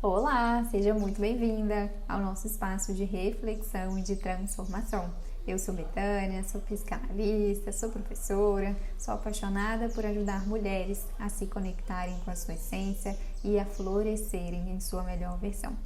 Olá, seja muito bem-vinda ao nosso espaço de reflexão e de transformação. Eu sou Betânia, sou psicanalista, sou professora, sou apaixonada por ajudar mulheres a se conectarem com a sua essência e a florescerem em sua melhor versão.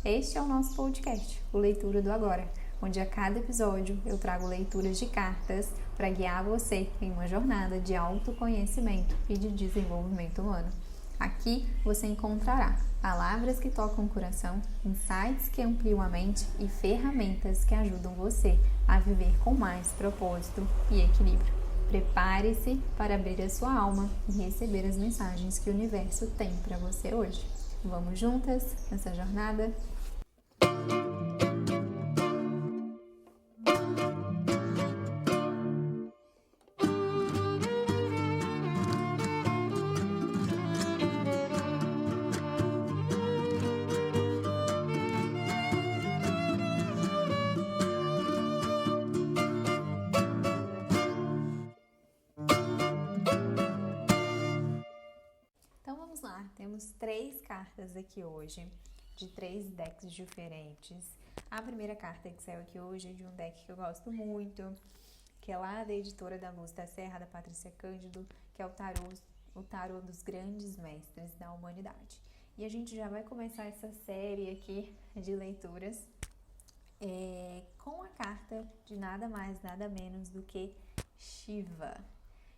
Este é o nosso podcast, o Leitura do Agora, onde a cada episódio eu trago leituras de cartas para guiar você em uma jornada de autoconhecimento e de desenvolvimento humano. Aqui você encontrará palavras que tocam o coração, insights que ampliam a mente e ferramentas que ajudam você a viver com mais propósito e equilíbrio. Prepare-se para abrir a sua alma e receber as mensagens que o universo tem para você hoje. Vamos juntas nessa jornada? Então vamos lá, temos 3 cartas aqui hoje, de 3 decks diferentes. A primeira carta que saiu aqui hoje é de um deck que eu gosto muito, que é lá da editora da Luz da Serra, da Patrícia Cândido, que é o tarô dos grandes mestres da humanidade. E a gente já vai começar essa série aqui de leituras com a carta de nada mais, nada menos do que Shiva.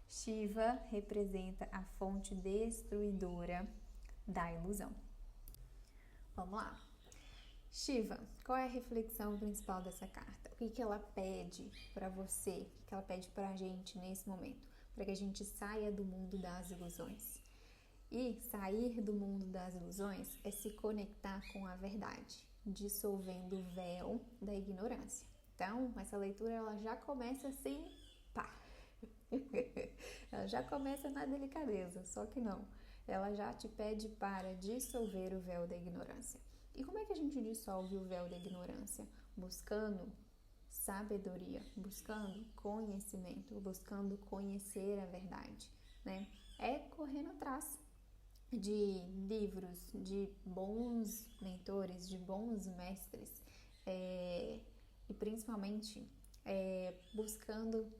Shiva representa a fonte destruidora da ilusão. Vamos lá. Shiva, qual é a reflexão principal dessa carta? O que ela pede para você? O que ela pede para a gente nesse momento? Para que a gente saia do mundo das ilusões. E sair do mundo das ilusões é se conectar com a verdade, dissolvendo o véu da ignorância. Então, essa leitura ela já começa assim, pá! Ela já começa na delicadeza, só que não. Ela já te pede para dissolver o véu da ignorância. E como é que a gente dissolve o véu da ignorância? Buscando sabedoria, buscando conhecimento, buscando conhecer a verdade, né? É correndo atrás de livros, de bons mentores, de bons mestres e principalmente buscando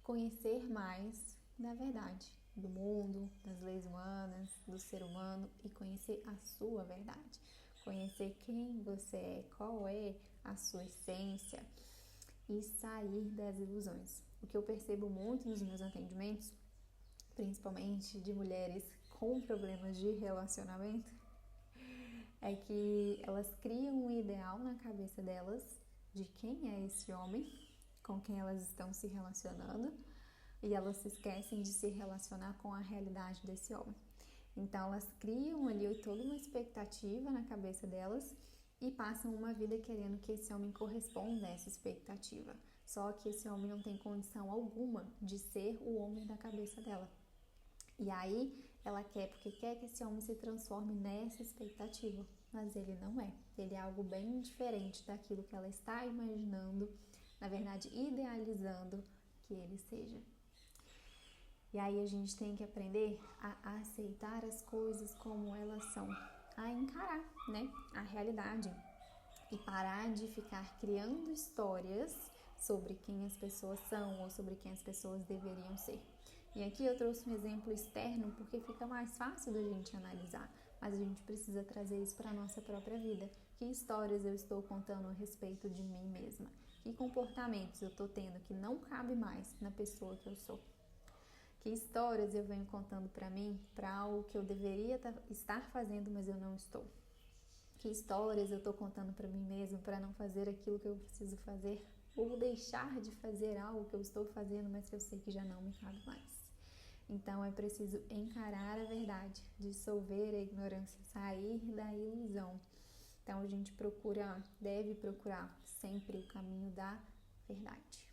conhecer mais da verdade, do mundo, das leis humanas, do ser humano e conhecer a sua verdade. Conhecer quem você é, qual é a sua essência e sair das ilusões. O que eu percebo muito nos meus atendimentos, principalmente de mulheres com problemas de relacionamento, é que elas criam um ideal na cabeça delas de quem é esse homem com quem elas estão se relacionando e elas se esquecem de se relacionar com a realidade desse homem. Então elas criam ali toda uma expectativa na cabeça delas e passam uma vida querendo que esse homem corresponda a essa expectativa. Só que esse homem não tem condição alguma de ser o homem da cabeça dela. E aí ela quer, porque quer que esse homem se transforme nessa expectativa, mas ele não é. Ele é algo bem diferente daquilo que ela está imaginando, na verdade idealizando que ele seja. E aí a gente tem que aprender a aceitar as coisas como elas são, a encarar, né, a realidade e parar de ficar criando histórias sobre quem as pessoas são ou sobre quem as pessoas deveriam ser. E aqui eu trouxe um exemplo externo porque fica mais fácil da gente analisar, mas a gente precisa trazer isso para a nossa própria vida. Que histórias eu estou contando a respeito de mim mesma? Que comportamentos eu estou tendo que não cabe mais na pessoa que eu sou? Que histórias eu venho contando para mim, para algo que eu deveria estar fazendo, mas eu não estou? Que histórias eu estou contando para mim mesmo para não fazer aquilo que eu preciso fazer? Ou deixar de fazer algo que eu estou fazendo, mas que eu sei que já não me cabe mais? Então é preciso encarar a verdade, dissolver a ignorância, sair da ilusão. Então a gente deve procurar sempre o caminho da verdade.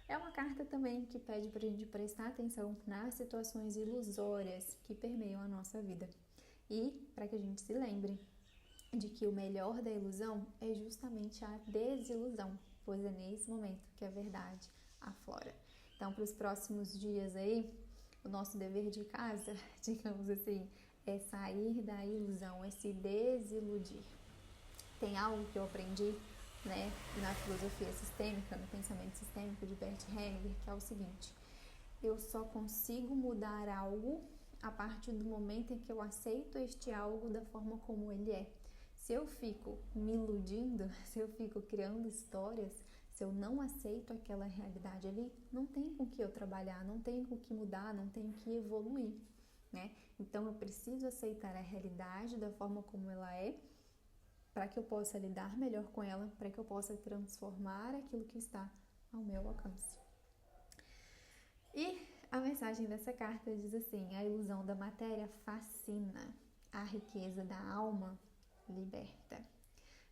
É uma carta também que pede para a gente prestar atenção nas situações ilusórias que permeiam a nossa vida. E para que a gente se lembre de que o melhor da ilusão é justamente a desilusão, pois é nesse momento que a verdade aflora. Então, para os próximos dias aí, o nosso dever de casa, digamos assim, é sair da ilusão, é se desiludir. Tem algo que eu aprendi, né, na filosofia sistêmica, no pensamento sistêmico de Bert Hellinger, que é o seguinte: eu só consigo mudar algo a partir do momento em que eu aceito este algo da forma como ele é. Se eu fico me iludindo, se eu fico criando histórias, se eu não aceito aquela realidade ali, não tem com que eu trabalhar, não tem com que mudar, não tem que evoluir, né? Então eu preciso aceitar a realidade da forma como ela é, para que eu possa lidar melhor com ela, para que eu possa transformar aquilo que está ao meu alcance. E a mensagem dessa carta diz assim: a ilusão da matéria fascina, a riqueza da alma liberta.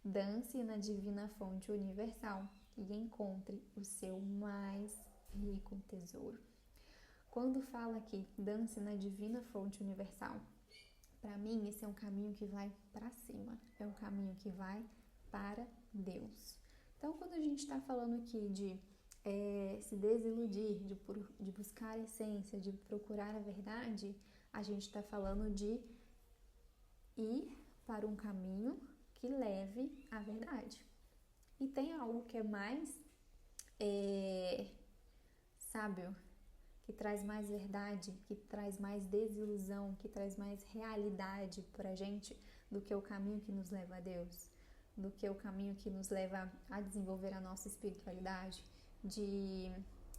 Dance na divina fonte universal e encontre o seu mais rico tesouro. Quando fala aqui, dance na divina fonte universal, para mim esse é um caminho que vai para cima, é um caminho que vai para Deus. Então, quando a gente está falando aqui de se desiludir, de buscar a essência, de procurar a verdade, a gente está falando de ir para um caminho que leve à verdade. E tem algo que é mais sábio, que traz mais verdade, que traz mais desilusão, que traz mais realidade pra gente do que o caminho que nos leva a Deus, do que o caminho que nos leva a desenvolver a nossa espiritualidade, de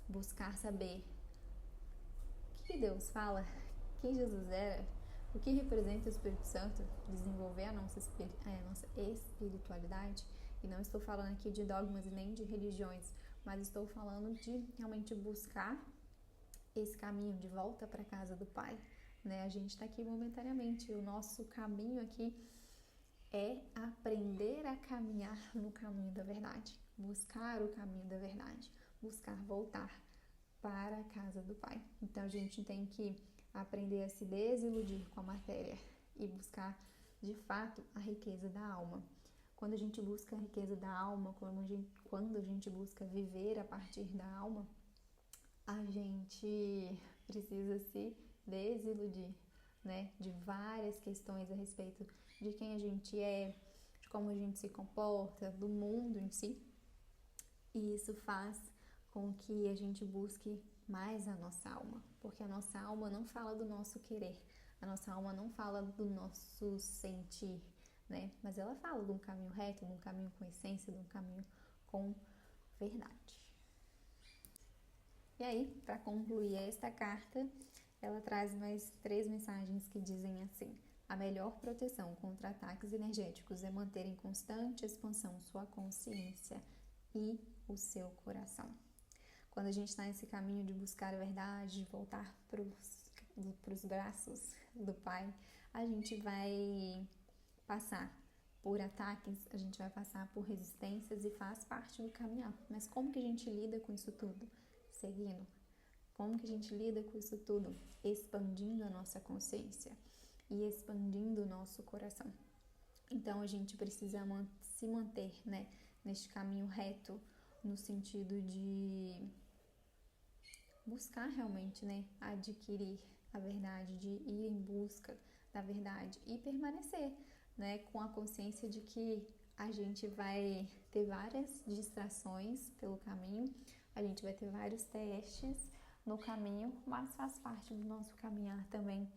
buscar saber o que Deus fala, quem Jesus era, o que representa o Espírito Santo, desenvolver a nossa espiritualidade. E não estou falando aqui de dogmas e nem de religiões, mas estou falando de realmente buscar esse caminho de volta para a casa do Pai, né? A gente está aqui momentaneamente, o nosso caminho aqui é aprender a caminhar no caminho da verdade, buscar o caminho da verdade, buscar voltar para a casa do Pai. Então a gente tem que aprender a se desiludir com a matéria e buscar de fato a riqueza da alma. Quando a gente busca a riqueza da alma, quando a gente busca viver a partir da alma, a gente precisa se desiludir, né, de várias questões a respeito de quem a gente é, de como a gente se comporta, do mundo em si. E isso faz com que a gente busque mais a nossa alma, porque a nossa alma não fala do nosso querer, a nossa alma não fala do nosso sentir, né, mas ela fala de um caminho reto, de um caminho com essência, de um caminho com verdade. E aí, para concluir esta carta, ela traz mais 3 mensagens que dizem assim: a melhor proteção contra ataques energéticos é manter em constante expansão sua consciência e o seu coração. Quando a gente está nesse caminho de buscar a verdade, de voltar para os braços do Pai, a gente vai passar por ataques, a gente vai passar por resistências e faz parte do caminhar. Mas como que a gente lida com isso tudo? Seguindo. Como que a gente lida com isso tudo? Expandindo a nossa consciência e expandindo o nosso coração. Então a gente precisa se manter, né, neste caminho reto, no sentido de buscar realmente, né, adquirir a verdade, de ir em busca da verdade e permanecer, né, com a consciência de que a gente vai ter várias distrações pelo caminho, a gente vai ter vários testes no caminho, mas faz parte do nosso caminhar também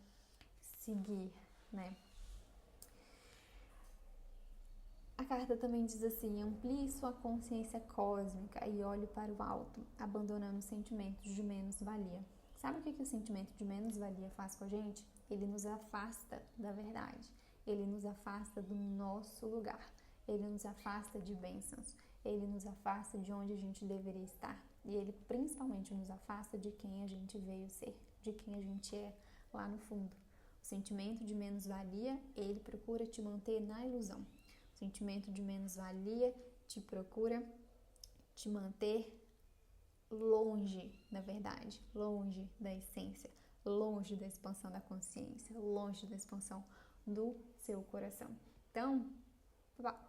seguir, né? A carta também diz assim: amplie sua consciência cósmica e olhe para o alto, abandonando sentimentos de menos-valia. Sabe o que o sentimento de menos-valia faz com a gente? Ele nos afasta da verdade, ele nos afasta do nosso lugar, ele nos afasta de bênçãos, ele nos afasta de onde a gente deveria estar. E ele principalmente nos afasta de quem a gente veio ser, de quem a gente é lá no fundo. O sentimento de menos-valia, ele procura te manter na ilusão. O sentimento de menos-valia te procura te manter longe da verdade, longe da essência, longe da expansão da consciência, longe da expansão do seu coração. Então,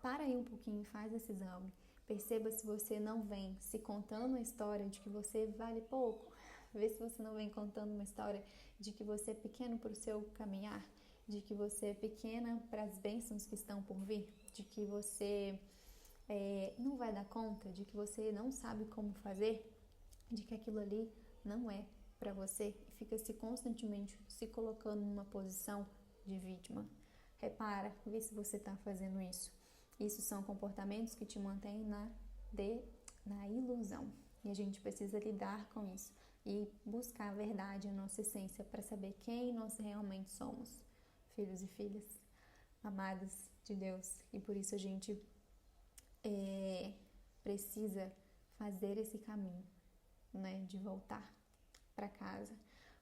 para aí um pouquinho, faz esse exame. Perceba se você não vem se contando a história de que você vale pouco. Vê se você não vem contando uma história de que você é pequeno para o seu caminhar. de que você é pequena para as bênçãos que estão por vir, de que você não vai dar conta, de que você não sabe como fazer, de que aquilo ali não é para você e fica constantemente se colocando numa posição de vítima. Repara, vê se você está fazendo isso. Isso são comportamentos que te mantêm na ilusão. E a gente precisa lidar com isso e buscar a verdade, a nossa essência, para saber quem nós realmente somos. Filhos e filhas amados de Deus. E por isso a gente precisa fazer esse caminho, né, de voltar para casa.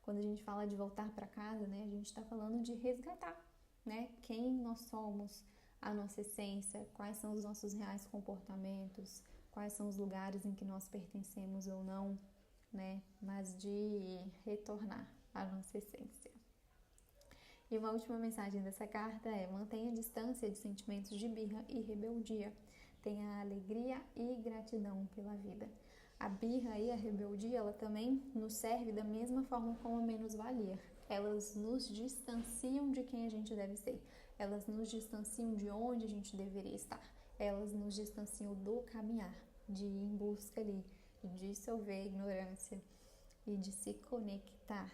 Quando a gente fala de voltar para casa, né, a gente está falando de resgatar, né, quem nós somos, a nossa essência, quais são os nossos reais comportamentos, quais são os lugares em que nós pertencemos ou não, né, mas de retornar à nossa essência. E uma última mensagem dessa carta é: mantenha a distância de sentimentos de birra e rebeldia. Tenha alegria e gratidão pela vida. A birra e a rebeldia, ela também nos serve da mesma forma como a menos-valia. Elas nos distanciam de quem a gente deve ser. Elas nos distanciam de onde a gente deveria estar. Elas nos distanciam do caminhar, de ir em busca ali, de dissolver a ignorância e de se conectar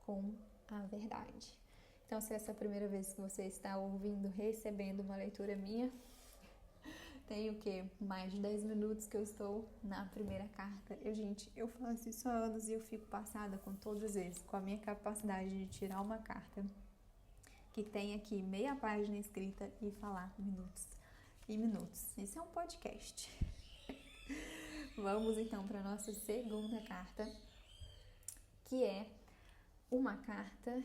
com a verdade. Então, se essa é a primeira vez que você está ouvindo, recebendo uma leitura minha, tem o quê? Mais de 10 minutos que eu estou na primeira carta. Eu faço isso há anos e eu fico passada com todas as vezes, com a minha capacidade de tirar uma carta que tem aqui meia página escrita e falar minutos e minutos. Isso é um podcast. Vamos então para a nossa segunda carta, que é uma carta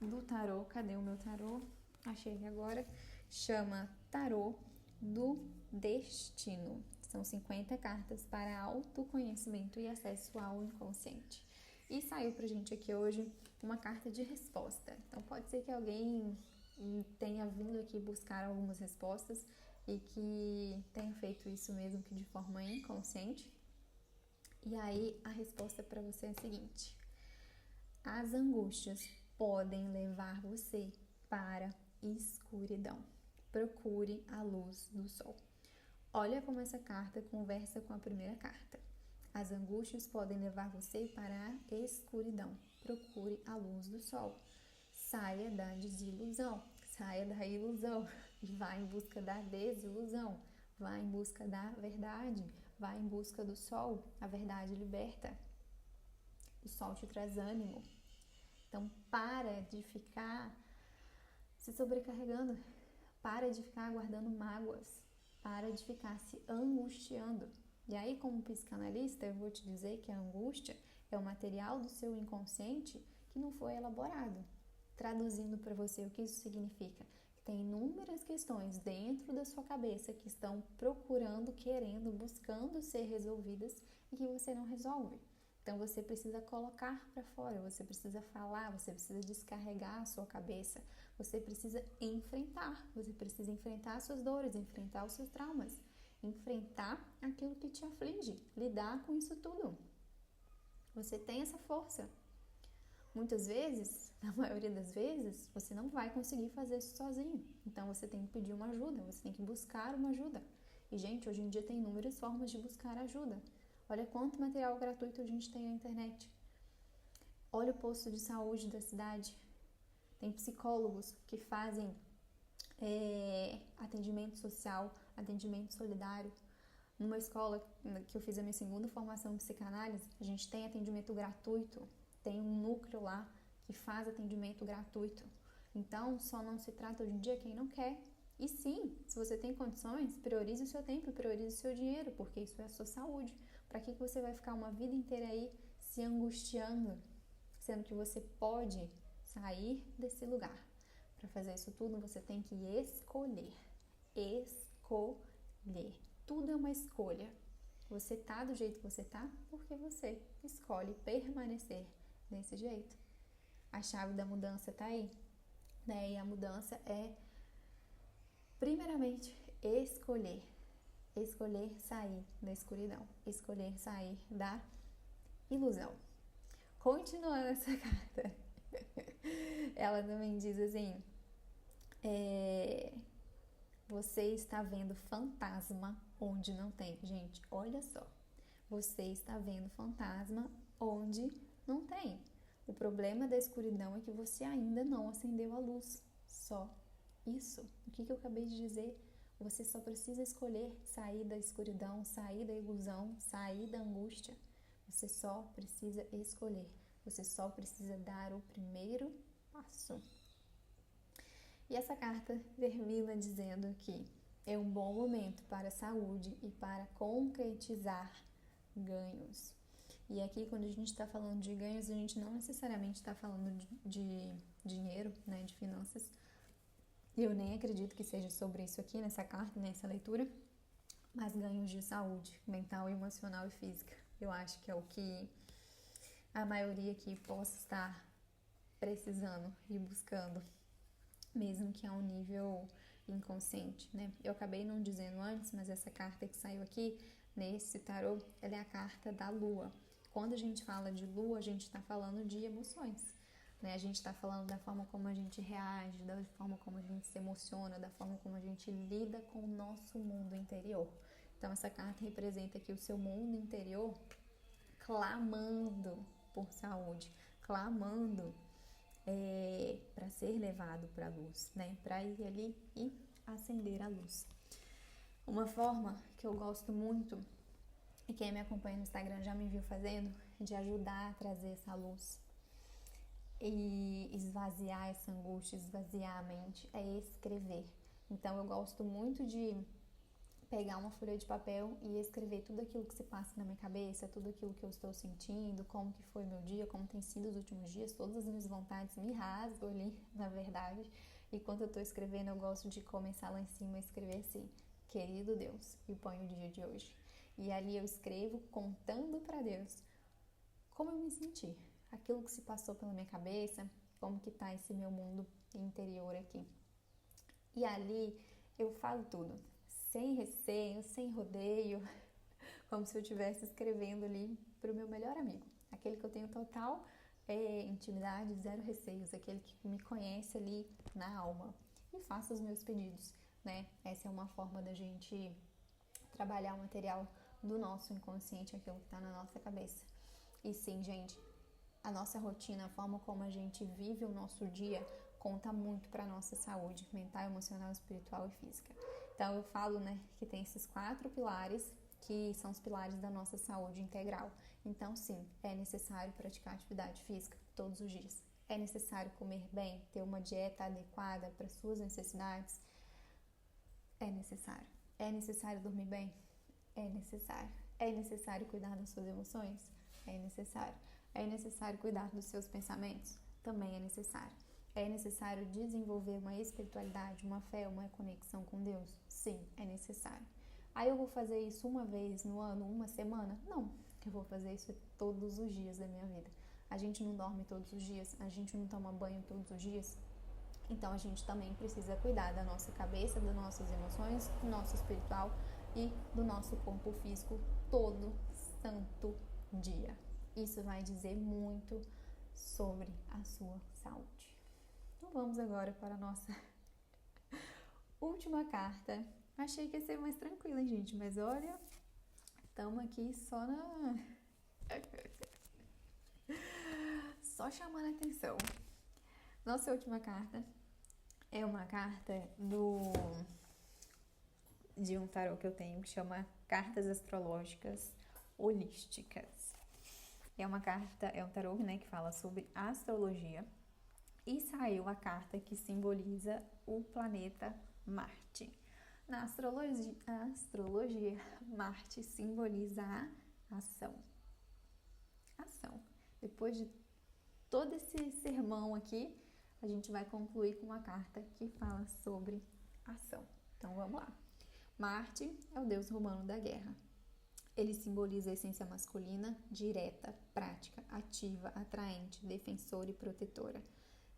do tarô. Cadê o meu tarô? Achei ele agora. Chama Tarô do Destino. São 50 cartas para autoconhecimento e acesso ao inconsciente. E saiu pra gente aqui hoje uma carta de resposta. Então pode ser que alguém tenha vindo aqui buscar algumas respostas e que tenha feito isso mesmo que de forma inconsciente. E aí a resposta para você é a seguinte: as angústias podem levar você para escuridão. Procure a luz do sol. Olha como essa carta conversa com a primeira carta. As angústias podem levar você para a escuridão. Procure a luz do sol. Saia da desilusão, saia da ilusão e vá em busca da desilusão. Vá em busca da verdade, vá em busca do sol. A verdade liberta. O sol te traz ânimo. Então, para de ficar se sobrecarregando. Para de ficar guardando mágoas. Para de ficar se angustiando. E aí, como psicanalista, eu vou te dizer que a angústia é o material do seu inconsciente que não foi elaborado. Traduzindo para você o que isso significa: que tem inúmeras questões dentro da sua cabeça que estão procurando, querendo, buscando ser resolvidas e que você não resolve. Então você precisa colocar para fora, você precisa falar, você precisa descarregar a sua cabeça, você precisa enfrentar as suas dores, enfrentar os seus traumas, enfrentar aquilo que te aflige, lidar com isso tudo. Você tem essa força. Muitas vezes, na maioria das vezes, você não vai conseguir fazer isso sozinho. Então você tem que pedir uma ajuda, você tem que buscar uma ajuda. E gente, hoje em dia tem inúmeras formas de buscar ajuda. Olha quanto material gratuito a gente tem na internet. Olha o posto de saúde da cidade. Tem psicólogos que fazem atendimento social, atendimento solidário. Numa escola que eu fiz a minha segunda formação em psicanálise, a gente tem atendimento gratuito. Tem um núcleo lá que faz atendimento gratuito. Então, só não se trata hoje em dia quem não quer. E sim, se você tem condições, priorize o seu tempo, priorize o seu dinheiro, porque isso é a sua saúde. Para que você vai ficar uma vida inteira aí se angustiando, sendo que você pode sair desse lugar? Para fazer isso tudo, você tem que escolher. Escolher. Tudo é uma escolha. Você tá do jeito que você tá porque você escolhe permanecer desse jeito. A chave da mudança tá aí, né? E a mudança é, primeiramente, escolher sair da escuridão, escolher sair da ilusão. Continuando essa carta, ela também diz assim: É, você está vendo fantasma onde não tem. Gente, olha só. Você está vendo fantasma onde não tem. O problema da escuridão é que você ainda não acendeu a luz. Só isso. O que eu acabei de dizer? Você só precisa escolher sair da escuridão, sair da ilusão, sair da angústia. Você só precisa escolher. Você só precisa dar o primeiro passo. E essa carta termina dizendo que é um bom momento para a saúde e para concretizar ganhos. E aqui, quando a gente está falando de ganhos, a gente não necessariamente está falando de dinheiro, né, de finanças. E eu nem acredito que seja sobre isso aqui nessa carta, nessa leitura, mas ganhos de saúde mental, emocional e física. Eu acho que é o que a maioria aqui possa estar precisando e buscando, mesmo que a um nível inconsciente, né? Eu acabei não dizendo antes, mas essa carta que saiu aqui nesse tarô, ela é a carta da lua. Quando a gente fala de lua, a gente está falando de emoções, né? A gente está falando da forma como a gente reage, da forma como a gente se emociona, da forma como a gente lida com o nosso mundo interior. Então, essa carta representa aqui o seu mundo interior clamando por saúde, clamando para ser levado para a luz, né? Para ir ali e acender a luz. Uma forma que eu gosto muito, e quem me acompanha no Instagram já me viu fazendo, de ajudar a trazer essa luz e esvaziar essa angústia, esvaziar a mente, é escrever. Então eu gosto muito de pegar uma folha de papel e escrever tudo aquilo que se passa na minha cabeça, tudo aquilo que eu estou sentindo, como que foi meu dia, como tem sido os últimos dias, todas as minhas vontades me rasgam ali, na verdade. E quando eu estou escrevendo, eu gosto de começar lá em cima a escrever assim: querido Deus, e põe o dia de hoje. E ali eu escrevo contando para Deus como eu me senti, aquilo que se passou pela minha cabeça, como que tá esse meu mundo interior aqui. E ali eu falo tudo, sem receio, sem rodeio, como se eu estivesse escrevendo ali para o meu melhor amigo, aquele que eu tenho total intimidade, zero receios, aquele que me conhece ali na alma, e faço os meus pedidos, né? Essa é uma forma da gente trabalhar o material do nosso inconsciente, aquilo que está na nossa cabeça. E sim, gente, a nossa rotina, a forma como a gente vive o nosso dia conta muito para a nossa saúde mental, emocional, espiritual e física. Então eu falo, né, que tem esses 4 pilares que são os pilares da nossa saúde integral. Então sim, é necessário praticar atividade física todos os dias. É necessário comer bem, ter uma dieta adequada para suas necessidades. É necessário. É necessário dormir bem? É necessário. É necessário cuidar das suas emoções? É necessário. É necessário cuidar dos seus pensamentos? Também é necessário. É necessário desenvolver uma espiritualidade, uma fé, uma conexão com Deus? Sim, é necessário. Aí eu vou fazer isso uma vez no ano, uma semana? Não, eu vou fazer isso todos os dias da minha vida. A gente não dorme todos os dias, a gente não toma banho todos os dias. Então a gente também precisa cuidar da nossa cabeça, das nossas emoções, do nosso espiritual e do nosso corpo físico todo santo dia. Isso vai dizer muito sobre a sua saúde. Então vamos agora para a nossa última carta. Achei que ia ser mais tranquila, gente, mas olha, estamos aqui só só chamando a atenção. Nossa última carta é uma carta de um tarô que eu tenho que chama Cartas Astrológicas Holísticas. É uma carta, é um tarô, né, que fala sobre astrologia, e saiu a carta que simboliza o planeta Marte. Na astrologia, Marte simboliza a ação. Ação. Depois de todo esse sermão aqui, a gente vai concluir com uma carta que fala sobre ação. Então vamos lá. Marte é o deus romano da guerra. Ele simboliza a essência masculina, direta, prática, ativa, atraente, defensora e protetora,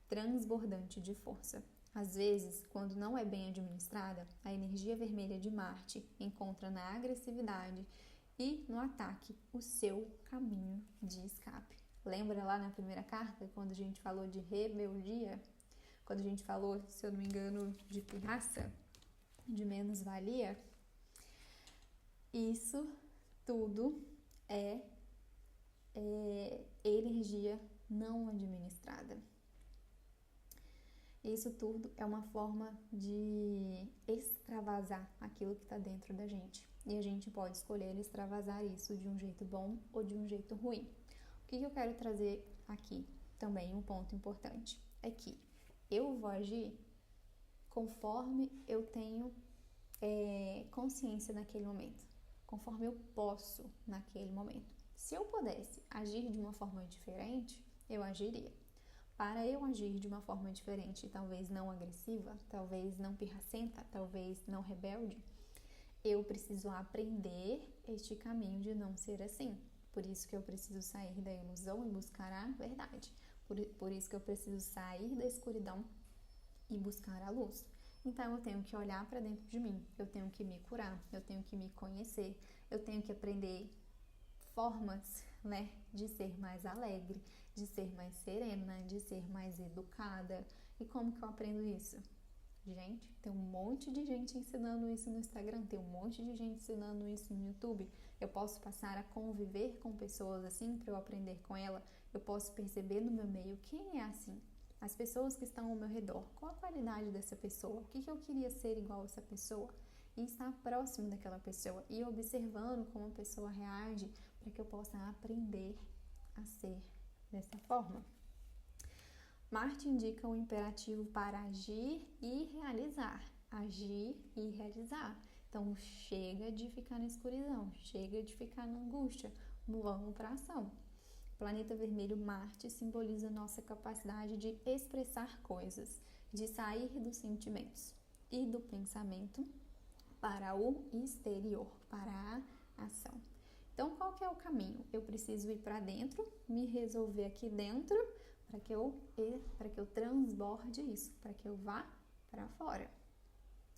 transbordante de força. Às vezes, quando não é bem administrada, a energia vermelha de Marte encontra na agressividade e no ataque o seu caminho de escape. Lembra lá na primeira carta, quando a gente falou de rebeldia? quando a gente falou, se eu não me engano, de pirraça, de menos-valia, isso tudo é energia não administrada. Isso tudo é uma forma de extravasar aquilo que está dentro da gente. E a gente pode escolher extravasar isso de um jeito bom ou de um jeito ruim. O que eu quero trazer aqui também, um ponto importante, é que eu vou agir conforme eu tenho consciência naquele momento, conforme eu posso naquele momento. Se eu pudesse agir de uma forma diferente, eu agiria. Para eu agir de uma forma diferente, talvez não agressiva, talvez não pirracenta, talvez não rebelde, eu preciso aprender este caminho de não ser assim. Por isso que eu preciso sair da ilusão e buscar a verdade. Por isso que eu preciso sair da escuridão e buscar a luz. Então eu tenho que olhar para dentro de mim, eu tenho que me curar, eu tenho que me conhecer, eu tenho que aprender formas, né, de ser mais alegre, de ser mais serena, de ser mais educada. E como que eu aprendo isso? Gente, tem um monte de gente ensinando isso no Instagram, tem um monte de gente ensinando isso no YouTube. Eu posso passar a conviver com pessoas assim para eu aprender com ela. Eu posso perceber no meu meio quem é assim. As pessoas que estão ao meu redor, qual a qualidade dessa pessoa? O que eu queria ser igual a essa pessoa? E estar próximo daquela pessoa e observando como a pessoa reage para que eu possa aprender a ser dessa forma. Marte indica o imperativo para agir e realizar. Agir e realizar. Então, chega de ficar na escuridão, chega de ficar na angústia, vamos para a ação. O planeta vermelho Marte simboliza nossa capacidade de expressar coisas, de sair dos sentimentos e do pensamento para o exterior, para a ação. Então, qual que é o caminho? Eu preciso ir para dentro, me resolver aqui dentro, para que eu transborde isso, para que eu vá para fora.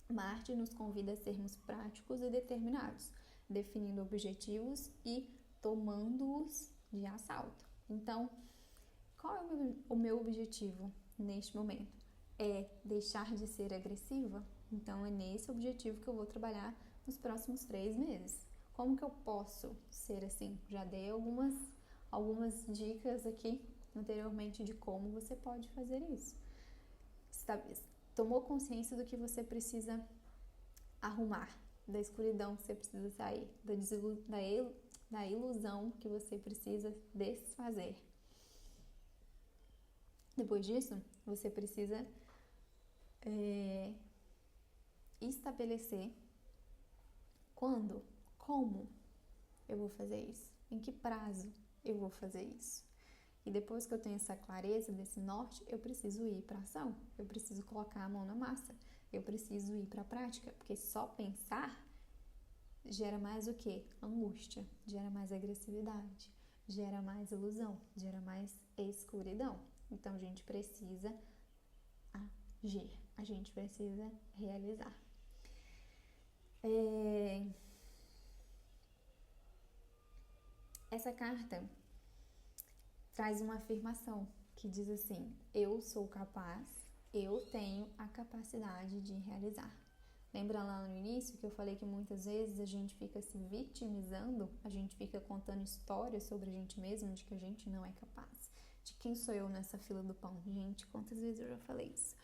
Marte nos convida a sermos práticos e determinados, definindo objetivos e tomando-os de assalto. Então, qual é o meu objetivo neste momento? É deixar de ser agressiva? Então, é nesse objetivo que eu vou trabalhar nos próximos 3 meses. Como que eu posso ser assim? Já dei algumas dicas aqui anteriormente de como você pode fazer isso. Tomou consciência do que você precisa arrumar, da escuridão que você precisa sair, da ilusão que você precisa desfazer. Depois disso, você precisa estabelecer quando, como eu vou fazer isso, em que prazo eu vou fazer isso. E depois que eu tenho essa clareza desse norte, eu preciso ir para ação, eu preciso colocar a mão na massa, eu preciso ir para a prática, porque só pensar gera mais o quê? Angústia, gera mais agressividade, gera mais ilusão, gera mais escuridão. Então a gente precisa agir, a gente precisa realizar. Essa carta traz uma afirmação que diz assim: eu sou capaz, eu tenho a capacidade de realizar. Lembra lá no início que eu falei que muitas vezes a gente fica se vitimizando, a gente fica contando histórias sobre a gente mesmo de que a gente não é capaz. De quem sou eu nessa fila do pão? Gente, quantas vezes eu já falei isso?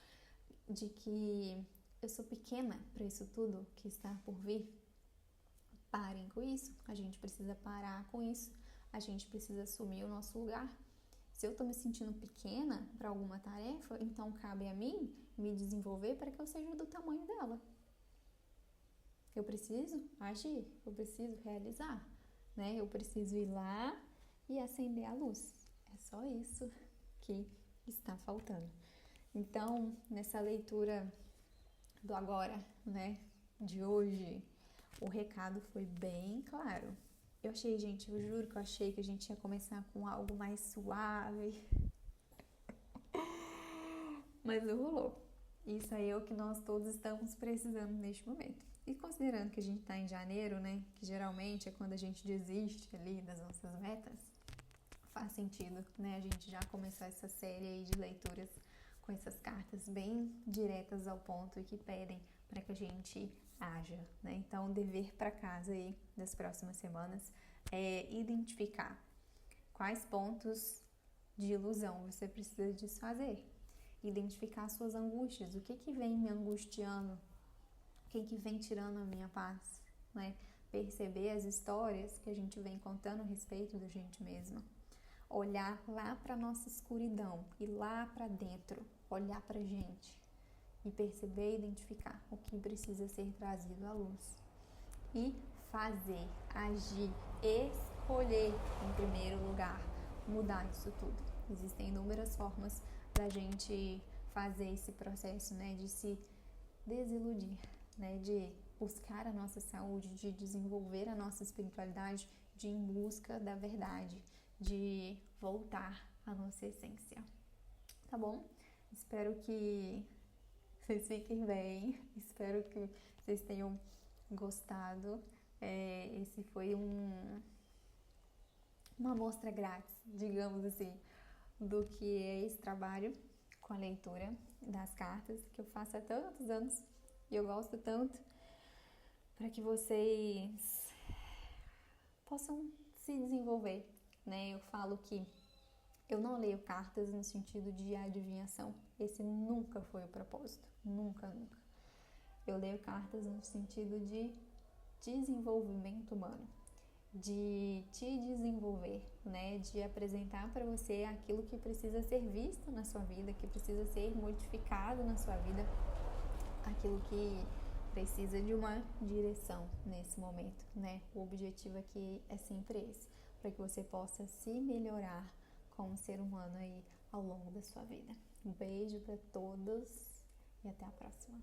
De que eu sou pequena para isso tudo que está por vir. Parem com isso, a gente precisa parar com isso, a gente precisa assumir o nosso lugar. Se eu estou me sentindo pequena para alguma tarefa, então cabe a mim me desenvolver para que eu seja do tamanho dela. Eu preciso agir, eu preciso realizar, né? Eu preciso ir lá e acender a luz. É só isso que está faltando. Então, nessa leitura do agora, né, de hoje, o recado foi bem claro. Eu juro que eu achei que a gente ia começar com algo mais suave. Mas não rolou. Isso aí é o que nós todos estamos precisando neste momento. E considerando que a gente está em janeiro, né, que geralmente é quando a gente desiste ali das nossas metas, faz sentido, né, a gente já começar essa série aí de leituras com essas cartas bem diretas ao ponto e que pedem para que a gente haja, né? Então, o dever para casa aí das próximas semanas é identificar quais pontos de ilusão você precisa desfazer, identificar suas angústias, o que vem me angustiando, o que vem tirando a minha paz, né? Perceber as histórias que a gente vem contando a respeito da gente mesma, olhar lá para nossa escuridão, ir lá para dentro, olhar para a gente e perceber e identificar o que precisa ser trazido à luz e fazer, agir, escolher em primeiro lugar mudar isso tudo. Existem inúmeras formas da gente fazer esse processo, né, de se desiludir, né, de buscar a nossa saúde, de desenvolver a nossa espiritualidade, de ir em busca da verdade, de voltar à nossa essência. Tá bom? Espero que vocês fiquem bem, espero que vocês tenham gostado. Esse foi uma amostra grátis, digamos assim, do que é esse trabalho com a leitura das cartas, que eu faço há tantos anos e eu gosto tanto, para que vocês possam se desenvolver, né? Eu falo que eu não leio cartas no sentido de adivinhação. Esse nunca foi o propósito. Nunca, nunca. Eu leio cartas no sentido de desenvolvimento humano, de te desenvolver, né? De apresentar para você aquilo que precisa ser visto na sua vida, que precisa ser modificado na sua vida, aquilo que precisa de uma direção nesse momento, né? O objetivo aqui é sempre esse, para que você possa se melhorar como ser humano aí ao longo da sua vida. Um beijo para todos e até a próxima.